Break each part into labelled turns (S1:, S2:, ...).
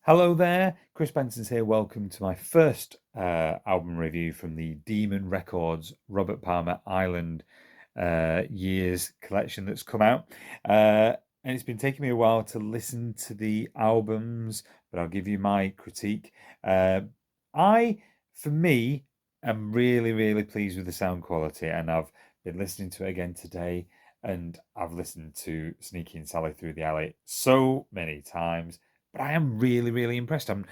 S1: Hello there, Chris Benson's here. Welcome to my first album review from the Demon Records Robert Palmer Island Years collection that's come out. And it's been taking me a while to listen to the albums, but I'll give you my critique. I, for me, am really, really pleased with the sound quality, and I've been listening to it again today, and I've listened to Sneakin' Sally Through the Alley so many times, but I am really, really impressed. I'm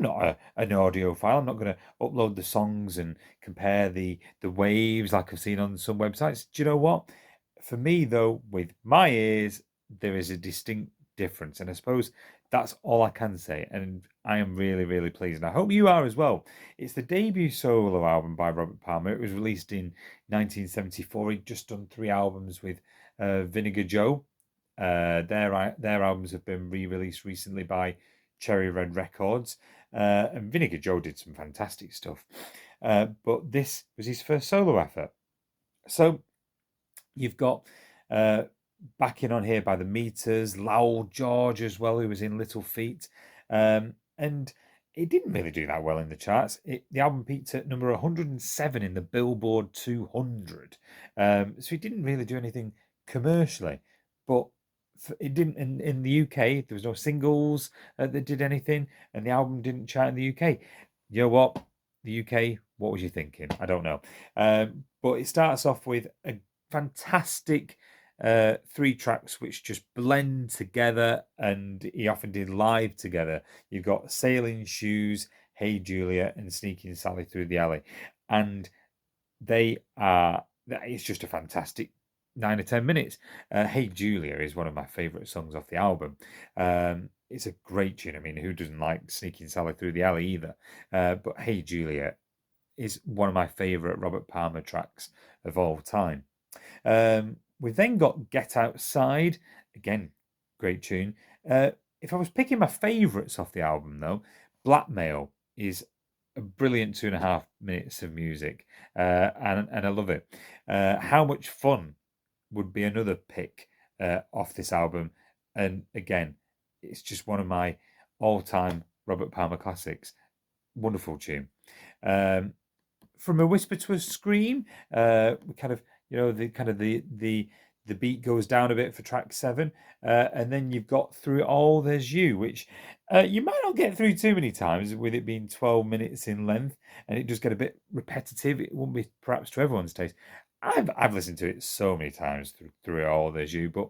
S1: not an audiophile. I'm not going to upload the songs and compare the waves like I've seen on some websites. Do you know what? For me, though, with my ears, there is a distinct difference, and I suppose that's all I can say. And I am really, really pleased, and I hope you are as well. It's the debut solo album by Robert Palmer. It was released in 1974. He'd just done 3 albums with Vinegar Joe. Their albums have been re-released recently by Cherry Red Records, and Vinegar Joe did some fantastic stuff. But this was his first solo effort. So you've got backing on here by the Meters, Lowell George as well, who was in Little Feat, and it didn't really do that well in the charts. The album peaked at number 107 in the Billboard 200, so it didn't really do anything commercially, but it didn't in the UK. There was no singles that did anything, and the album didn't chart in the UK. You know what? The UK, what was you thinking? I don't know. But it starts off with a fantastic 3 tracks which just blend together, and he often did live together. You've got Sailing Shoes, Hey Julia, and Sneaking Sally Through the Alley, and it's just a fantastic 9 or 10 minutes. Hey Julia is one of my favorite songs off the album. It's a great tune. I mean, who doesn't like Sneaking Sally Through the Alley either? But Hey Julia is one of my favorite Robert Palmer tracks of all time. We've then got Get Outside, again, great tune. If I was picking my favourites off the album, though, Blackmail is a brilliant 2.5 minutes of music, and I love it. How Much Fun would be another pick off this album, and again, it's just one of my all-time Robert Palmer classics. Wonderful tune. From a whisper to a scream, we kind of, the beat goes down a bit for track 7, and then you've got Through It All There's You, which you might not get through too many times with it being 12 minutes in length, and it does get a bit repetitive. It won't be perhaps to everyone's taste. I've listened to it so many times through It All There's You, but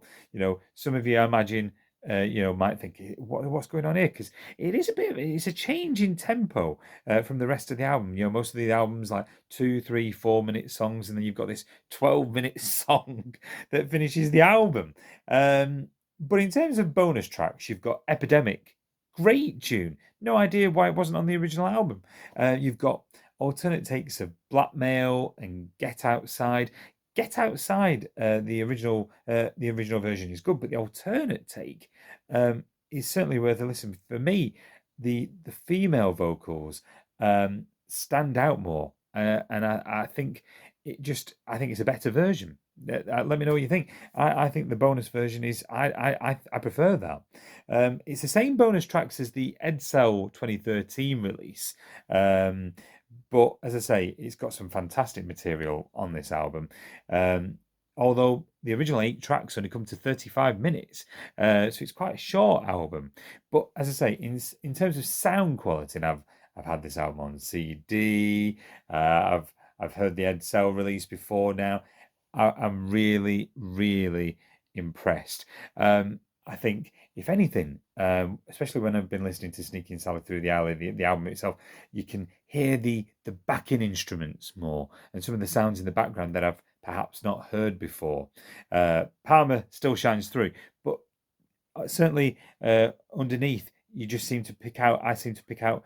S1: some of you, I imagine, might think, what's going on here? Because it's a change in tempo from the rest of the album. Most of the albums like 2, 3, 4 minute songs, and then you've got this 12-minute song that finishes the album. But in terms of bonus tracks, you've got Epidemic, great tune. No idea why it wasn't on the original album. You've got alternate takes of Blackmail and Get Outside. Get Outside, the original version is good, but the alternate take is certainly worth a listen. For me, the female vocals stand out more, and I think I think it's a better version. Let me know what you think. I think the bonus version is I prefer that. It's the same bonus tracks as the Edsel 2013 release. But as I say, it's got some fantastic material on this album. Although the original 8 tracks only come to 35 minutes, so it's quite a short album. But as I say, in terms of sound quality, and I've had this album on CD. I've heard the Edsel release before now. I'm really, really impressed. I think, if anything, especially when I've been listening to Sneaking Sally Through the Alley, the album itself, you can hear the backing instruments more and some of the sounds in the background that I've perhaps not heard before. Palmer still shines through, but certainly underneath, you just seem to pick out. I seem to pick out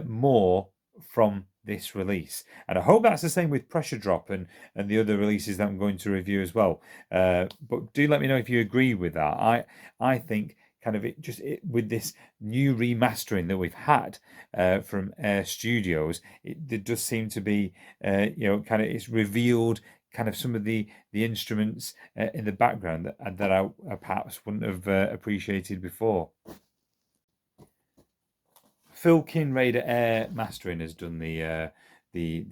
S1: more from this release, and I hope that's the same with Pressure Drop and the other releases that I'm going to review as well. But do let me know if you agree with that. I think kind of with this new remastering that we've had from Air Studios, there does seem to be kind of it's revealed kind of some of the instruments in the background that I perhaps wouldn't have appreciated before. Phil Kinraider Air Mastering has done the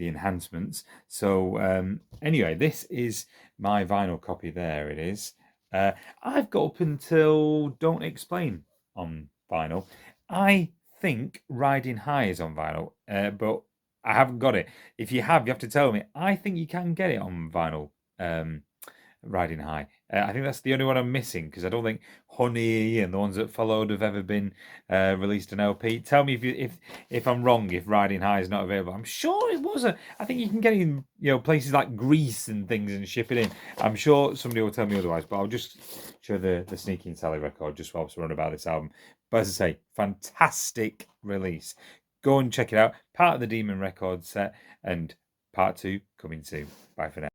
S1: enhancements. So anyway, this is my vinyl copy. There it is. I've got up until Don't Explain on vinyl. I think Riding High is on vinyl, but I haven't got it. If you have to tell me. I think you can get it on vinyl. Riding High. I think that's the only one I'm missing because I don't think Honey and the ones that followed have ever been released on LP. Tell me if I'm wrong. If Riding High is not available, I'm sure it was. I think you can get it in places like Greece and things and ship it in. I'm sure somebody will tell me otherwise, but I'll just show the Sneakin' Sally record just whilst we're on about this album. But as I say, fantastic release. Go and check it out. Part of the Demon record set and part 2 coming soon. Bye for now.